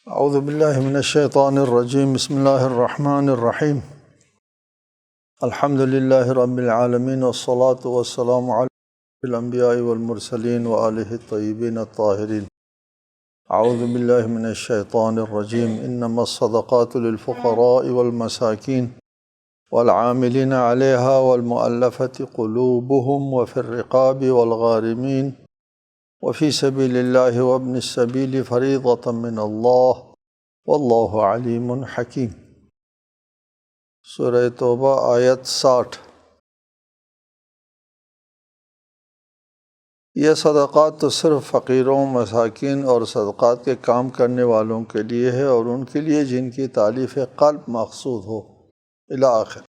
اعوذ باللہ من الشیطان الرجیم بسم اللہ الرحمن الرحیم الحمد للہ رب العالمین والصلاة والسلام علی الانبیاء والمرسلین وآلہ الطیبین الطاہرین۔ اعوذ باللہ من الشیطان الرجیم انما الصدقات للفقراء والمساکین والعاملین علیہا والمؤلفة قلوبهم وفی الرقاب والغارمین وفی سبیل اللہ وابن السبیل فریضۃ من اللہ واللہ علیم حکیم۔ سورہ توبہ آیت 60۔ یہ صدقات تو صرف فقیروں، مساکین اور صدقات کے کام کرنے والوں کے لیے ہے اور ان کے لیے جن کی تالیف قلب مقصود ہو الی آخر۔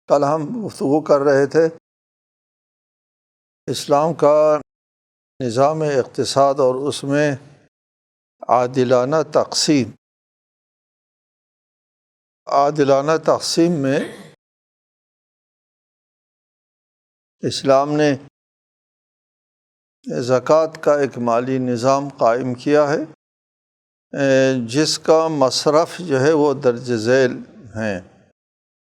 کل ہم گفتگو کر رہے تھے اسلام کا نظام اقتصاد اور اس میں عادلانہ تقسیم میں اسلام نے زکوٰۃ کا ایک مالی نظام قائم کیا ہے جس کا مصرف جو ہے وہ درج ذیل ہیں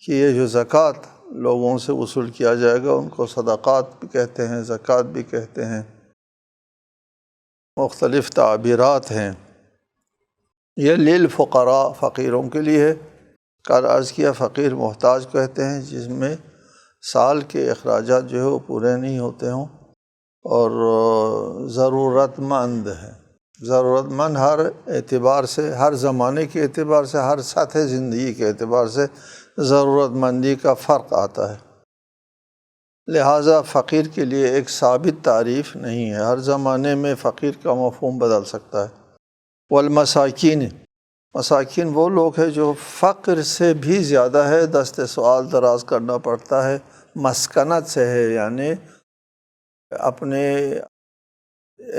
کہ یہ جو زکوٰۃ لوگوں سے وصول کیا جائے گا ان کو صدقات بھی کہتے ہیں، زکوٰۃ بھی کہتے ہیں، مختلف تعبیرات ہیں۔ یہ للفقراء فقیروں کے لیے ہے۔ کل عرض کیا فقیر محتاج کہتے ہیں جس میں سال کے اخراجات جو ہے وہ پورے نہیں ہوتے ہوں اور ضرورت مند ہے۔ ضرورت مند ہر اعتبار سے، ہر زمانے کے اعتبار سے، ہر سطح زندگی کے اعتبار سے ضرورت مندی کا فرق آتا ہے، لہٰذا فقیر کے لیے ایک ثابت تعریف نہیں ہے، ہر زمانے میں فقیر کا مفہوم بدل سکتا ہے۔ والمساکین، مساکین وہ لوگ ہیں جو فقر سے بھی زیادہ ہے، دست سوال دراز کرنا پڑتا ہے، مسکنت سے ہے، یعنی اپنے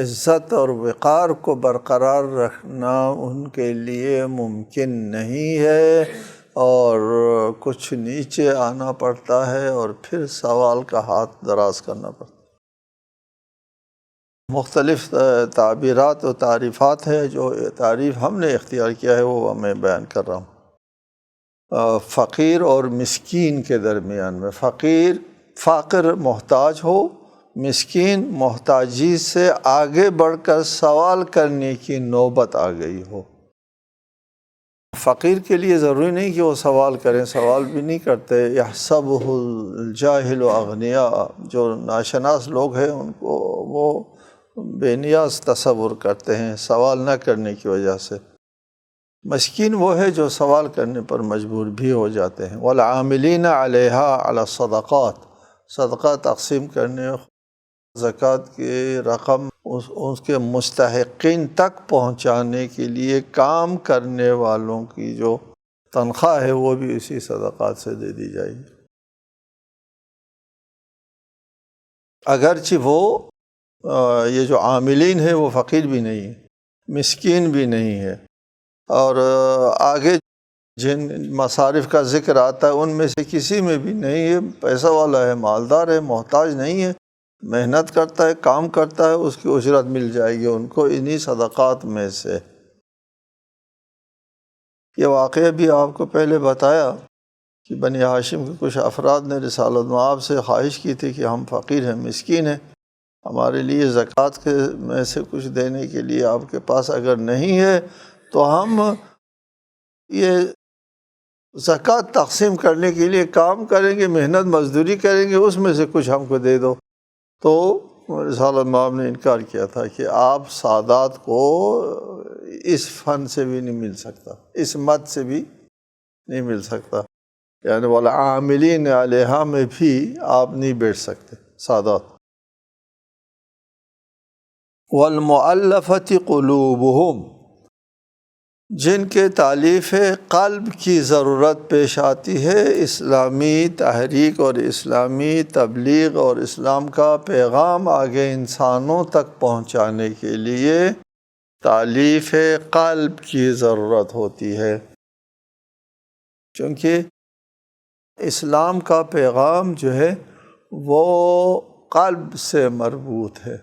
عزت اور وقار کو برقرار رکھنا ان کے لیے ممکن نہیں ہے اور کچھ نیچے آنا پڑتا ہے اور پھر سوال کا ہاتھ دراز کرنا پڑتا ہے۔ مختلف تعبیرات و تعریفات ہیں، جو تعریف ہم نے اختیار کیا ہے وہ میں بیان کر رہا ہوں۔ فقیر اور مسکین کے درمیان میں، فقر محتاج ہو، مسکین محتاجی سے آگے بڑھ کر سوال کرنے کی نوبت آ گئی ہو۔ فقیر کے لیے ضروری نہیں کہ وہ سوال کریں، سوال بھی نہیں کرتے۔ یحسبہ الجاہل اغنیاء، جو ناشناس لوگ ہیں ان کو وہ بے نیاز تصور کرتے ہیں سوال نہ کرنے کی وجہ سے۔ مسکین وہ ہے جو سوال کرنے پر مجبور بھی ہو جاتے ہیں۔ والعاملین علیہا علی الصدقات، صدقہ تقسیم کرنے، زکوٰۃ کی رقم اس کے مستحقین تک پہنچانے کے لیے کام کرنے والوں کی جو تنخواہ ہے وہ بھی اسی صدقات سے دے دی جائے گی، اگرچہ وہ یہ جو عاملین ہیں وہ فقیر بھی نہیں ہے، مسکین بھی نہیں ہے، اور آگے جن مصارف کا ذکر آتا ہے ان میں سے کسی میں بھی نہیں ہے، پیسہ والا ہے، مالدار ہے، محتاج نہیں ہے، محنت کرتا ہے، کام کرتا ہے، اس کی اجرت مل جائے گی ان کو انہی صدقات میں سے۔ یہ واقعہ بھی آپ کو پہلے بتایا کہ بنی ہاشم کے کچھ افراد نے رسالۃ مآب سے خواہش کی تھی کہ ہم فقیر ہیں، مسکین ہیں، ہمارے لیے زکوٰۃ کے میں سے کچھ دینے کے لیے آپ کے پاس اگر نہیں ہے تو ہم یہ زکوٰۃ تقسیم کرنے کے لیے کام کریں گے، محنت مزدوری کریں گے، اس میں سے کچھ ہم کو دے دو۔ تو رسالۃ مآب نے انکار کیا تھا کہ آپ سادات کو اس فن سے بھی نہیں مل سکتا، اس مد سے بھی نہیں مل سکتا، یعنی والعاملین علیہا میں بھی آپ نہیں بیٹھ سکتے سادات۔ والمؤلفۃ قلوبہم، جن کے تالیف قلب کی ضرورت پیش آتی ہے، اسلامی تحریک اور اسلامی تبلیغ اور اسلام کا پیغام آگے انسانوں تک پہنچانے کے لیے تالیف قلب کی ضرورت ہوتی ہے، چونکہ اسلام کا پیغام جو ہے وہ قلب سے مربوط ہے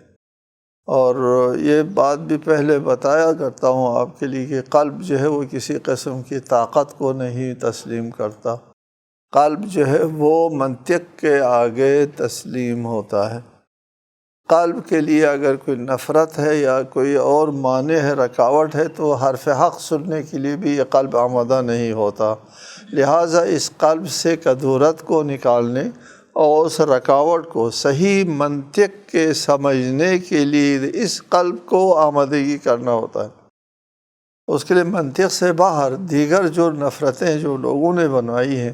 اور یہ بات بھی پہلے بتایا کرتا ہوں آپ کے لیے کہ قلب جو ہے وہ کسی قسم کی طاقت کو نہیں تسلیم کرتا، قلب جو ہے وہ منطق کے آگے تسلیم ہوتا ہے۔ قلب کے لیے اگر کوئی نفرت ہے یا کوئی اور مانع ہے، رکاوٹ ہے، تو حرف حق سننے کے لیے بھی یہ قلب آمادہ نہیں ہوتا۔ لہٰذا اس قلب سے کدورت کو نکالنے اور اس رکاوٹ کو صحیح منطق کے سمجھنے کے لیے اس قلب کو آمادگی کرنا ہوتا ہے۔ اس کے لیے منطق سے باہر دیگر جو نفرتیں جو لوگوں نے بنوائی ہیں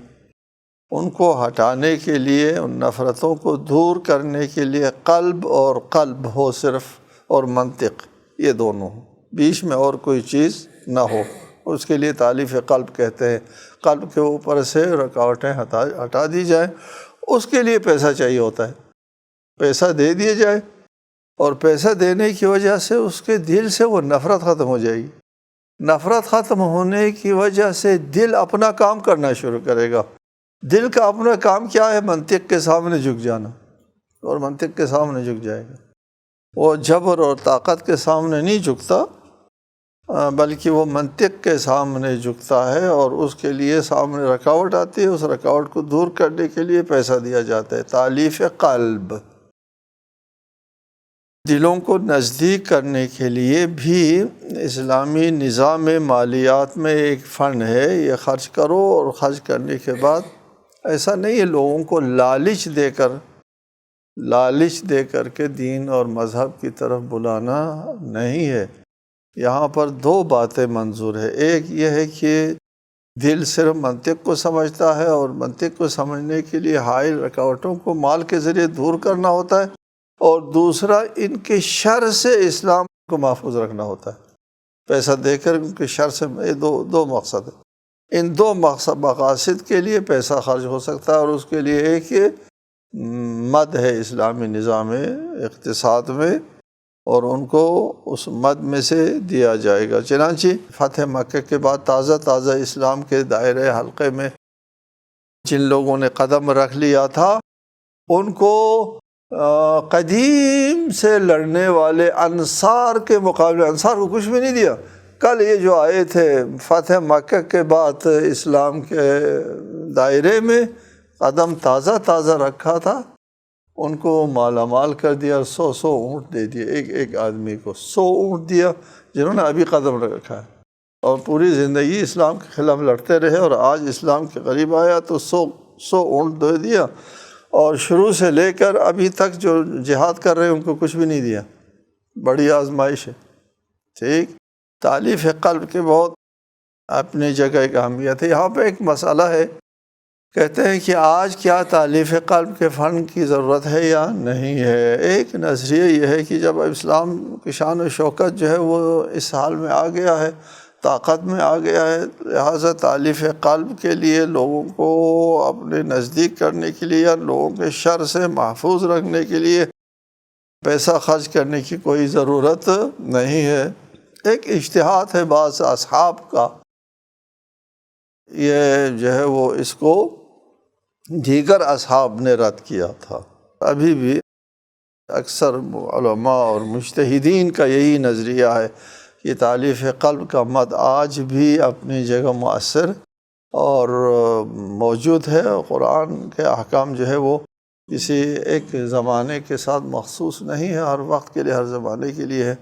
ان کو ہٹانے کے لیے، ان نفرتوں کو دور کرنے کے لیے قلب اور قلب ہو صرف، اور منطق، یہ دونوں ہوں، بیچ میں اور کوئی چیز نہ ہو۔ اس کے لیے تالیف قلب کہتے ہیں۔ قلب کے اوپر سے رکاوٹیں ہٹا دی جائیں، اس کے لیے پیسہ چاہیے ہوتا ہے، پیسہ دے دیا جائے، اور پیسہ دینے کی وجہ سے اس کے دل سے وہ نفرت ختم ہو جائے گی۔ نفرت ختم ہونے کی وجہ سے دل اپنا کام کرنا شروع کرے گا۔ دل کا اپنا کام کیا ہے؟ منطق کے سامنے جھک جانا، اور منطق کے سامنے جھک جائے گا۔ وہ جبر اور طاقت کے سامنے نہیں جھکتا، بلکہ وہ منطق کے سامنے جھکتا ہے، اور اس کے لیے سامنے رکاوٹ آتی ہے، اس رکاوٹ کو دور کرنے کے لیے پیسہ دیا جاتا ہے۔ تالیف قلب، دلوں کو نزدیک کرنے کے لیے بھی اسلامی نظام مالیات میں ایک فنڈ ہے، یہ خرچ کرو، اور خرچ کرنے کے بعد ایسا نہیں ہے لوگوں کو لالچ دے کر کے دین اور مذہب کی طرف بلانا نہیں ہے۔ یہاں پر دو باتیں منظور ہے۔ ایک یہ ہے کہ دل صرف منطق کو سمجھتا ہے، اور منطق کو سمجھنے کے لیے حائل رکاوٹوں کو مال کے ذریعے دور کرنا ہوتا ہے، اور دوسرا ان کے شر سے اسلام کو محفوظ رکھنا ہوتا ہے۔ پیسہ دے کر ان کے شر سے، یہ دو مقصد ہے۔ ان دو مقاصد کے لیے پیسہ خرچ ہو سکتا ہے، اور اس کے لیے ایک مد ہے اسلامی نظام اقتصاد میں، اور ان کو اس مد میں سے دیا جائے گا۔ چنانچہ فتح مکہ کے بعد تازہ اسلام کے دائرۂ حلقے میں جن لوگوں نے قدم رکھ لیا تھا، ان کو قدیم سے لڑنے والے انصار کے مقابلے، انصار کو کچھ بھی نہیں دیا۔ کل یہ جو آئے تھے فتح مکہ کے بعد اسلام کے دائرے میں قدم تازہ رکھا تھا، ان کو مالا مال کر دیا، 100 اونٹ دے دیے، ایک آدمی کو 100 اونٹ دیا جنہوں نے ابھی قدم رکھا ہے، اور پوری زندگی اسلام کے خلاف لڑتے رہے، اور آج اسلام کے قریب آیا تو 100 اونٹ دے دیا، اور شروع سے لے کر ابھی تک جو جہاد کر رہے ہیں ان کو کچھ بھی نہیں دیا۔ بڑی آزمائش ہے۔ ٹھیک، تالیف قلب کے بہت اپنی جگہ ایک اہمیت ہے۔ یہاں پہ ایک مسئلہ ہے، کہتے ہیں کہ آج کیا تالیف قلب کے فن کی ضرورت ہے یا نہیں ہے۔ ایک نظریہ یہ ہے کہ جب اسلام کی شان و شوکت جو ہے وہ اس حال میں آ گیا ہے، طاقت میں آ گیا ہے، لہٰذا تالیف قلب کے لیے لوگوں کو اپنے نزدیک کرنے کے لیے یا لوگوں کے شر سے محفوظ رکھنے کے لیے پیسہ خرچ کرنے کی کوئی ضرورت نہیں ہے۔ ایک اجتہاد ہے بعض اصحاب کا، یہ جو ہے وہ اس کو دیگر اصحاب نے رد کیا تھا۔ ابھی بھی اکثر علماء اور مجتہدین کا یہی نظریہ ہے کہ تالیف قلب کا مد آج بھی اپنی جگہ مؤثر اور موجود ہے۔ قرآن کے احکام جو ہے وہ کسی ایک زمانے کے ساتھ مخصوص نہیں ہے، ہر وقت کے لیے، ہر زمانے کے لیے ہے،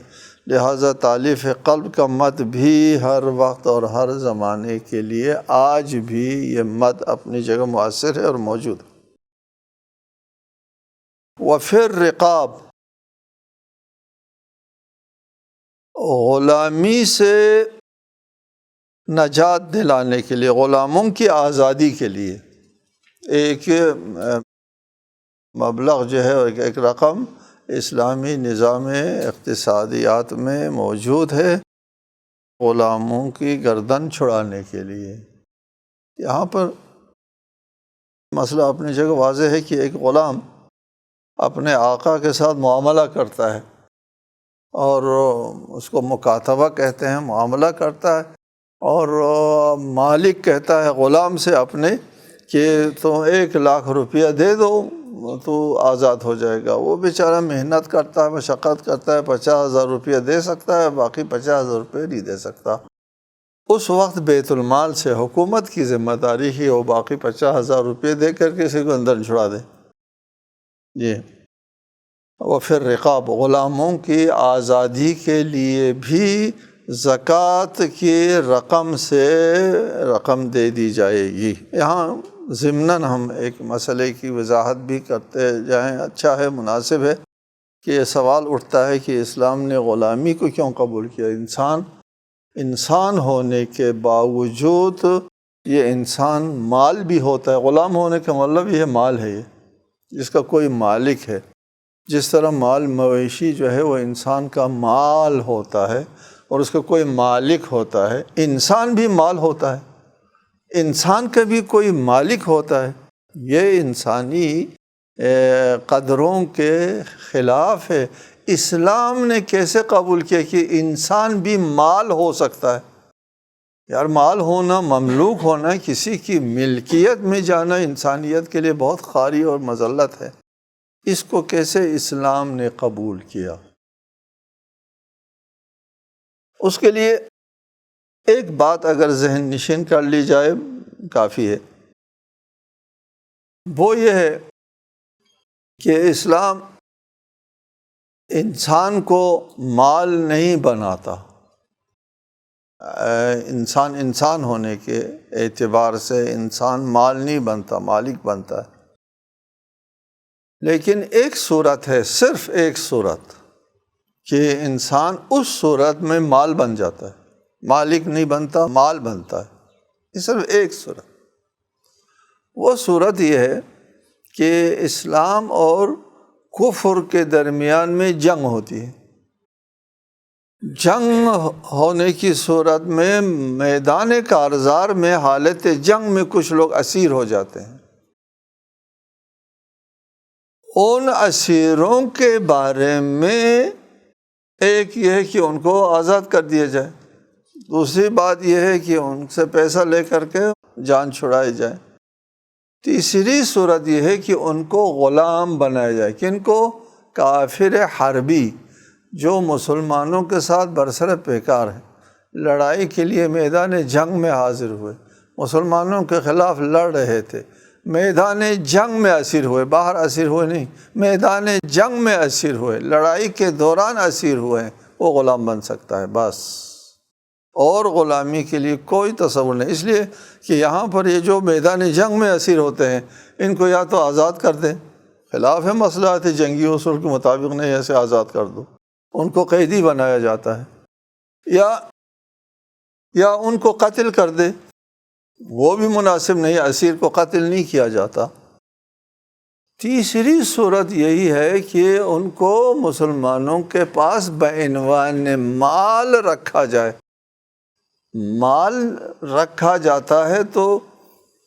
لہٰذا تالیف قلب کا مد بھی ہر وقت اور ہر زمانے کے لیے آج بھی یہ مد اپنی جگہ مؤثر ہے اور موجود ہے۔ وفی الرقاب، غلامی سے نجات دلانے کے لیے، غلاموں کی آزادی کے لیے ایک مبلغ جو ہے، ایک رقم اسلامی نظام اقتصادیات میں موجود ہے غلاموں کی گردن چھڑانے کے لیے۔ یہاں پر مسئلہ اپنی جگہ واضح ہے کہ ایک غلام اپنے آقا کے ساتھ معاملہ کرتا ہے، اور اس کو مکاتبہ کہتے ہیں، معاملہ کرتا ہے، اور مالک کہتا ہے غلام سے اپنے کہ تو 1 لاکھ روپیہ دے دو تو آزاد ہو جائے گا۔ وہ بیچارہ محنت کرتا ہے، مشقت کرتا ہے، 50,000 روپیہ دے سکتا ہے، باقی 50,000 روپیہ نہیں دے سکتا۔ اس وقت بیت المال سے حکومت کی ذمہ داری ہے وہ باقی 50,000 روپیہ دے کر کسی کو اندر چھڑا دے۔ جی، اور پھر رقاب، غلاموں کی آزادی کے لیے بھی زکوٰۃ کی رقم سے رقم دے دی جائے گی۔ یہاں ضمناً ہم ایک مسئلے کی وضاحت بھی کرتے جائیں، اچھا ہے، مناسب ہے کہ یہ سوال اٹھتا ہے کہ اسلام نے غلامی کو کیوں قبول کیا؟ انسان ہونے کے باوجود یہ انسان مال بھی ہوتا ہے۔ غلام ہونے کا مطلب یہ مال ہے، یہ جس کا کوئی مالک ہے۔ جس طرح مال مویشی جو ہے وہ انسان کا مال ہوتا ہے اور اس کا کوئی مالک ہوتا ہے، انسان بھی مال ہوتا ہے، انسان کا بھی کوئی مالک ہوتا ہے۔ یہ انسانی قدروں کے خلاف ہے۔ اسلام نے کیسے قبول کیا کہ انسان بھی مال ہو سکتا ہے؟ یار، مال ہونا، مملوک ہونا، کسی کی ملکیت میں جانا انسانیت کے لیے بہت خاری اور مذلت ہے۔ اس کو کیسے اسلام نے قبول کیا؟ اس کے لیے ایک بات اگر ذہن نشین کر لی جائے کافی ہے، وہ یہ ہے کہ اسلام انسان کو مال نہیں بناتا۔ انسان ہونے کے اعتبار سے انسان مال نہیں بنتا، مالک بنتا ہے۔ لیکن ایک صورت ہے، صرف ایک صورت، کہ انسان اس صورت میں مال بن جاتا ہے، مالک نہیں بنتا، مال بنتا ہے۔ یہ صرف ایک صورت۔ وہ صورت یہ ہے کہ اسلام اور کفر کے درمیان میں جنگ ہوتی ہے۔ جنگ ہونے کی صورت میں میدان کارزار میں، حالت جنگ میں کچھ لوگ اسیر ہو جاتے ہیں۔ ان اسیروں کے بارے میں ایک یہ ہے کہ ان کو آزاد کر دیا جائے، دوسری بات یہ ہے کہ ان سے پیسہ لے کر کے جان چھڑائی جائے، تیسری صورت یہ ہے کہ ان کو غلام بنایا جائے۔ کن کو؟ کافر حربی جو مسلمانوں کے ساتھ برسر پیکار ہیں، لڑائی کے لیے میدان جنگ میں حاضر ہوئے، مسلمانوں کے خلاف لڑ رہے تھے، میدان جنگ میں اسیر ہوئے، باہر اسیر ہوئے نہیں، میدان جنگ میں اسیر ہوئے، لڑائی کے دوران اسیر ہوئے ہیں، وہ غلام بن سکتا ہے بس۔ اور غلامی کے لیے کوئی تصور نہیں۔ اس لیے کہ یہاں پر یہ جو میدان جنگ میں اسیر ہوتے ہیں، ان کو یا تو آزاد کر دیں، خلاف ہے مصلحت جنگی اصول کے مطابق نہیں، ایسے آزاد کر دو، ان کو قیدی بنایا جاتا ہے، یا ان کو قتل کر دے، وہ بھی مناسب نہیں، اسیر کو قتل نہیں کیا جاتا۔ تیسری صورت یہی ہے کہ ان کو مسلمانوں کے پاس بعنوان مال رکھا جائے۔ مال رکھا جاتا ہے تو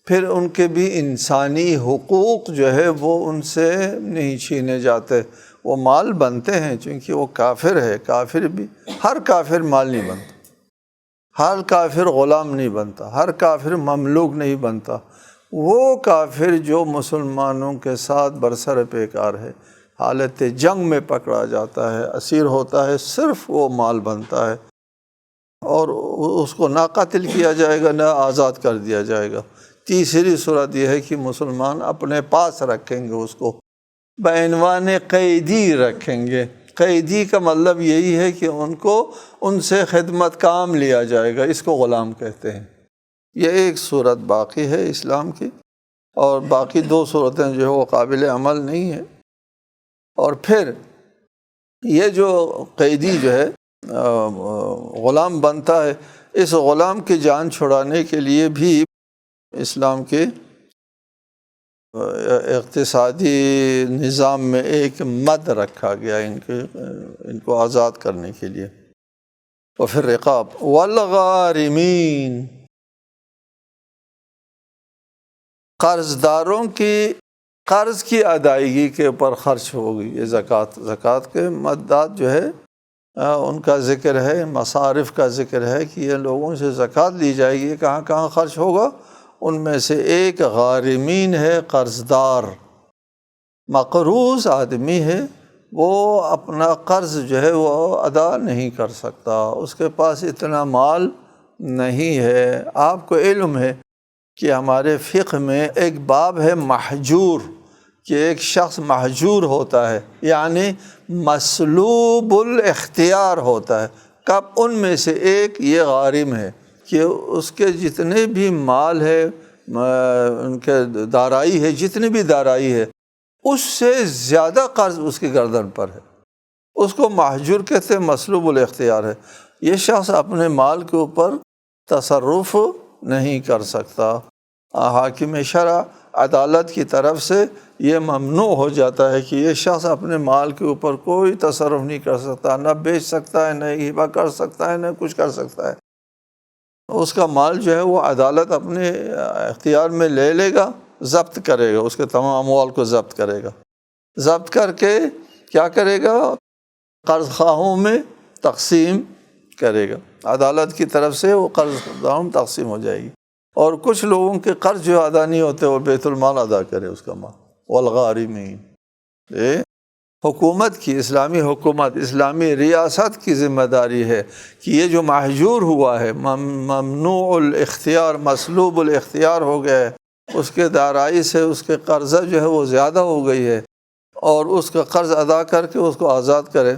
پھر ان کے بھی انسانی حقوق جو ہے وہ ان سے نہیں چھینے جاتے، وہ مال بنتے ہیں چونکہ وہ کافر ہے۔ کافر بھی، ہر کافر مال نہیں بنتا، ہر کافر غلام نہیں بنتا، ہر کافر مملوک نہیں بنتا۔ وہ کافر جو مسلمانوں کے ساتھ برسر پیکار ہے، حالت جنگ میں پکڑا جاتا ہے، اسیر ہوتا ہے، صرف وہ مال بنتا ہے، اور اس کو نہ قتل کیا جائے گا نہ آزاد کر دیا جائے گا۔ تیسری صورت یہ ہے کہ مسلمان اپنے پاس رکھیں گے، اس کو بعنوان قیدی رکھیں گے۔ قیدی کا مطلب یہی ہے کہ ان کو ان سے خدمت کام لیا جائے گا، اس کو غلام کہتے ہیں۔ یہ ایک صورت باقی ہے اسلام کی، اور باقی دو صورتیں جو ہے وہ قابل عمل نہیں ہیں۔ اور پھر یہ جو قیدی جو ہے غلام بنتا ہے، اس غلام کی جان چھڑانے کے لیے بھی اسلام کے اقتصادی نظام میں ایک مد رکھا گیا ان کو آزاد کرنے کے لیے۔ اور پھر رقاب والغارمین، قرض داروں کی قرض کی ادائیگی کے اوپر خرچ ہوگی یہ زکوٰۃ کے مدات جو ہے ان کا ذکر ہے، مصارف کا ذکر ہے کہ یہ لوگوں سے زکوٰۃ لی جائے گی، کہاں کہاں خرچ ہوگا؟ ان میں سے ایک غارمین ہے، قرض دار۔ مقروض آدمی ہے وہ اپنا قرض جو ہے وہ ادا نہیں کر سکتا، اس کے پاس اتنا مال نہیں ہے۔ آپ کو علم ہے کہ ہمارے فقہ میں ایک باب ہے محجور، کہ ایک شخص محجور ہوتا ہے یعنی مسلوب الاختیار ہوتا ہے۔ کب؟ ان میں سے ایک یہ غارم ہے کہ اس کے جتنے بھی مال ہے، ان کے دارائی ہے، جتنی بھی دارائی ہے، اس سے زیادہ قرض اس کی گردن پر ہے، اس کو محجور کہتے ہیں، مسلوب الاختیار ہے۔ یہ شخص اپنے مال کے اوپر تصرف نہیں کر سکتا۔ حاکم شرع عدالت کی طرف سے یہ ممنوع ہو جاتا ہے کہ یہ شخص اپنے مال کے اوپر کوئی تصرف نہیں کر سکتا، نہ بیچ سکتا ہے، نہ ہبہ کر سکتا ہے، نہ کچھ کر سکتا ہے۔ اس کا مال جو ہے وہ عدالت اپنے اختیار میں لے لے گا، ضبط کرے گا، اس کے تمام اموال کو ضبط کرے گا، ضبط کر کے کیا کرے گا؟ قرض خواہوں میں تقسیم کرے گا، عدالت کی طرف سے وہ قرض خواہوں میں تقسیم ہو جائے گی، اور کچھ لوگوں کے قرض جو ادا نہیں ہوتے وہ بیت المال ادا کرے اس کا مال۔ والغارمین، حکومت کی، اسلامی حکومت، اسلامی ریاست کی ذمہ داری ہے کہ یہ جو محجور ہوا ہے، ممنوع الاختیار، مسلوب الاختیار ہو گیا ہے، اس کے دارائی سے اس کے قرضہ جو ہے وہ زیادہ ہو گئی ہے، اور اس کا قرض ادا کر کے اس کو آزاد کرے۔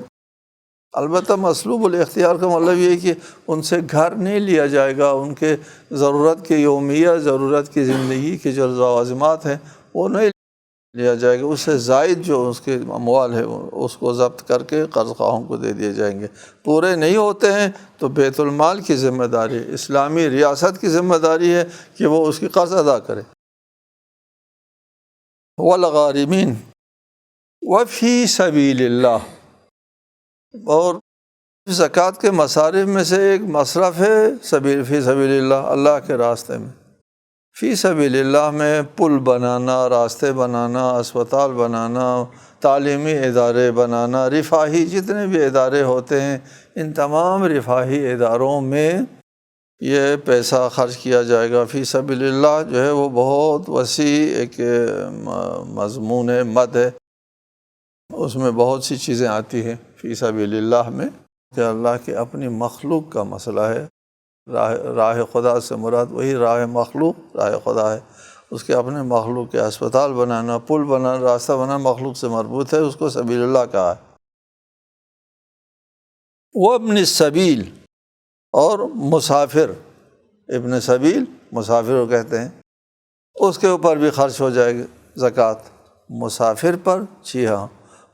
البتہ مسلوب الاختیار کا مطلب یہ ہے کہ ان سے گھر نہیں لیا جائے گا، ان کے ضرورت کے یومیہ، ضرورت کی زندگی کے جو لوازمات ہیں وہ نہیں لیا جائے گا، اس سے زائد جو اس کے اموال ہے اس کو ضبط کر کے قرض خواہوں کو دے دیے جائیں گے۔ پورے نہیں ہوتے ہیں تو بیت المال کی ذمہ داری، اسلامی ریاست کی ذمہ داری ہے کہ وہ اس کی قرض ادا کرے۔ والغارمین وفی سبیل اللہ، اور زکوٰۃ کے مصارف میں سے ایک مصرف ہے فی سبیل اللہ، اللہ کے راستے میں۔ فی سبیل اللہ میں پل بنانا، راستے بنانا، اسپتال بنانا، تعلیمی ادارے بنانا، رفاہی جتنے بھی ادارے ہوتے ہیں، ان تمام رفاہی اداروں میں یہ پیسہ خرچ کیا جائے گا۔ فی سبیل اللہ جو ہے وہ بہت وسیع ایک مضمون ہے، مد ہے، اس میں بہت سی چیزیں آتی ہیں فی سبیل اللہ میں، کہ اللہ کی اپنی مخلوق کا مسئلہ ہے۔ راہ خدا سے مراد وہی راہ مخلوق، راہ خدا ہے، اس کے اپنے مخلوق کے اسپتال بنانا، پل بنانا، راستہ بنانا مخلوق سے مربوط ہے، اس کو سبیل اللہ کہا ہے۔ وابن السبیل، اور مسافر، ابن سبیل مسافر کو کہتے ہیں، اس کے اوپر بھی خرچ ہو جائے گی زکوٰۃ۔ مسافر پر، جی ہاں،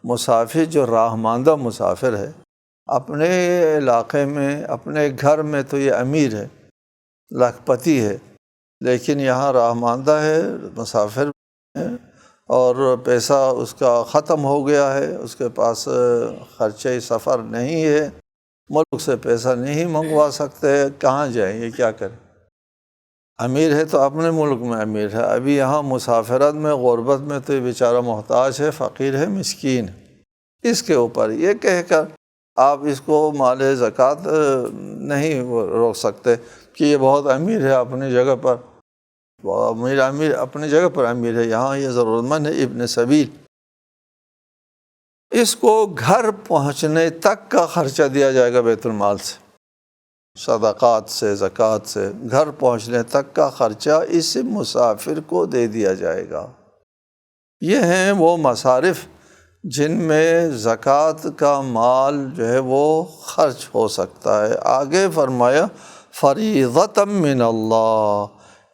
مسافر جو راہ ماندہ مسافر ہے، اپنے علاقے میں، اپنے گھر میں تو یہ امیر ہے، لاکھ پتی ہے، لیکن یہاں راہ ماندہ ہے، مسافر ہے، اور پیسہ اس کا ختم ہو گیا ہے، اس کے پاس خرچہ سفر نہیں ہے، ملک سے پیسہ نہیں منگوا سکتے، کہاں جائیں، یہ کیا کریں؟ امیر ہے تو اپنے ملک میں امیر ہے، ابھی یہاں مسافرت میں، غربت میں تو یہ بیچارہ محتاج ہے، فقیر ہے، مسکین ہے۔ اس کے اوپر یہ کہہ کر آپ اس کو مال زکوٰۃ نہیں روک سکتے کہ یہ بہت امیر ہے اپنی جگہ پر، امیر اپنی جگہ پر امیر ہے، یہاں یہ ضرورت مند ہے، ابن سبیل۔ اس کو گھر پہنچنے تک کا خرچہ دیا جائے گا بیت المال سے، صدقات سے، زکوٰۃ سے، گھر پہنچنے تک کا خرچہ اس مسافر کو دے دیا جائے گا۔ یہ ہیں وہ مصارف جن میں زکوٰۃ کا مال جو ہے وہ خرچ ہو سکتا ہے۔ آگے فرمایا فریضۃ من اللہ،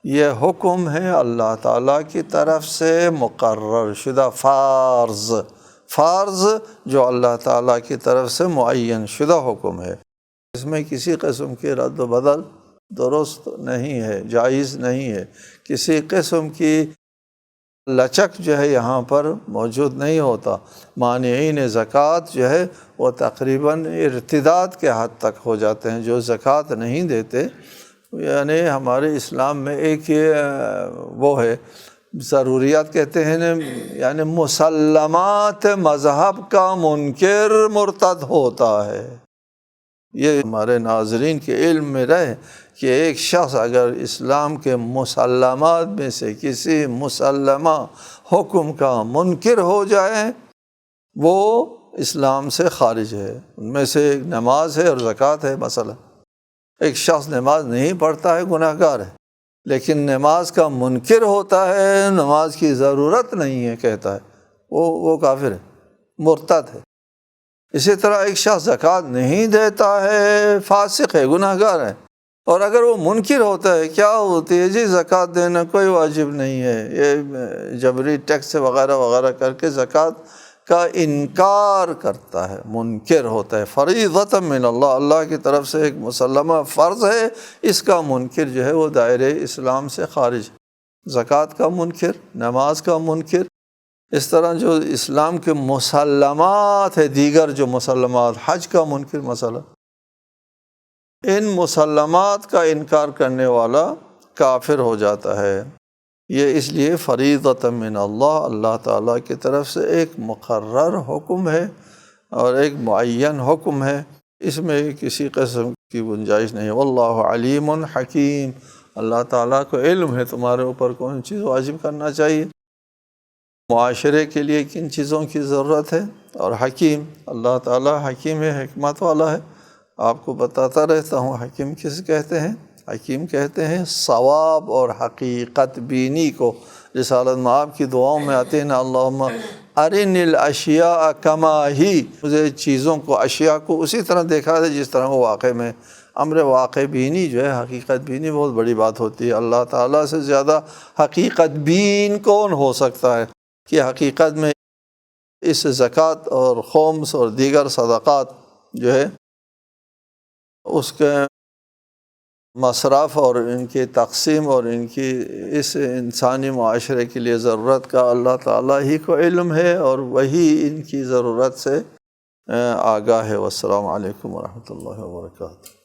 یہ حکم ہے اللہ تعالیٰ کی طرف سے مقرر شدہ، فرض جو اللہ تعالیٰ کی طرف سے معین شدہ حکم ہے، اس میں کسی قسم کی رد و بدل درست نہیں ہے، جائز نہیں ہے، کسی قسم کی لچک جو ہے یہاں پر موجود نہیں ہوتا۔ مانعین زکوٰۃ جو ہے وہ تقریباً ارتداد کے حد تک ہو جاتے ہیں، جو زکوٰۃ نہیں دیتے، یعنی ہمارے اسلام میں ایک وہ ہے، ضروریات کہتے ہیں نا، یعنی مسلمات مذہب کا منکر مرتد ہوتا ہے، یہ ہمارے ناظرین کے علم میں رہے کہ ایک شخص اگر اسلام کے مسلمات میں سے کسی مسلمہ حکم کا منکر ہو جائے وہ اسلام سے خارج ہے۔ ان میں سے ایک نماز ہے اور زکوٰۃ ہے مثلا۔ ایک شخص نماز نہیں پڑھتا ہے، گناہ گار ہے، لیکن نماز کا منکر ہوتا ہے، نماز کی ضرورت نہیں ہے کہتا ہے، وہ کافر ہے، مرتد ہے۔ اسی طرح ایک شخص زکوٰۃ نہیں دیتا ہے، فاسق ہے، گناہ گار ہے، اور اگر وہ منکر ہوتا ہے کیا ہوتی ہے جی زکوٰۃ دینا کوئی واجب نہیں ہے، یہ جبری ٹیکس وغیرہ وغیرہ کر کے زکوٰۃ کا انکار کرتا ہے، منکر ہوتا ہے، فریضۃ من اللہ، اللہ کی طرف سے ایک مسلمہ فرض ہے، اس کا منکر جو ہے وہ دائرۂ اسلام سے خارج ہے۔ زکوٰۃ کا منکر، نماز کا منکر، اس طرح جو اسلام کے مسلمات ہے، دیگر جو مسلمات، حج کا منکر مثلا، ان مسلمات کا انکار کرنے والا کافر ہو جاتا ہے۔ یہ اس لیے فریضۃ من اللہ، اللہ تعالیٰ کی طرف سے ایک مقرر حکم ہے اور ایک معین حکم ہے، اس میں کسی قسم کی گنجائش نہیں ہے۔ واللہ علیم حکیم، اللہ تعالیٰ کو علم ہے تمہارے اوپر کون چیز واجب کرنا چاہیے، معاشرے کے لیے کن چیزوں کی ضرورت ہے، اور حکیم، اللہ تعالیٰ حکیم ہے، حکمت والا ہے۔ آپ کو بتاتا رہتا ہوں حکیم کس کہتے ہیں؟ حکیم کہتے ہیں ثواب اور حقیقت بینی کو۔ رسالت مآب کی دعاؤں میں آتے ہیں نا، اللہم ارنی الاشیاء کما ہی، مجھے چیزوں کو، اشیاء کو اسی طرح دیکھا دے جس طرح وہ واقع میں۔ امر واقع بینی جو ہے، حقیقت بینی بہت بڑی بات ہوتی ہے۔ اللہ تعالیٰ سے زیادہ حقیقت بین کون ہو سکتا ہے کہ حقیقت میں اس زکوٰۃ اور خمس اور دیگر صدقات جو ہے اس کے مصرف اور ان کی تقسیم اور ان کی اس انسانی معاشرے کے لیے ضرورت کا اللہ تعالیٰ ہی کو علم ہے، اور وہی ان کی ضرورت سے آگاہ ہے۔ والسلام علیکم ورحمۃ اللہ وبرکاتہ۔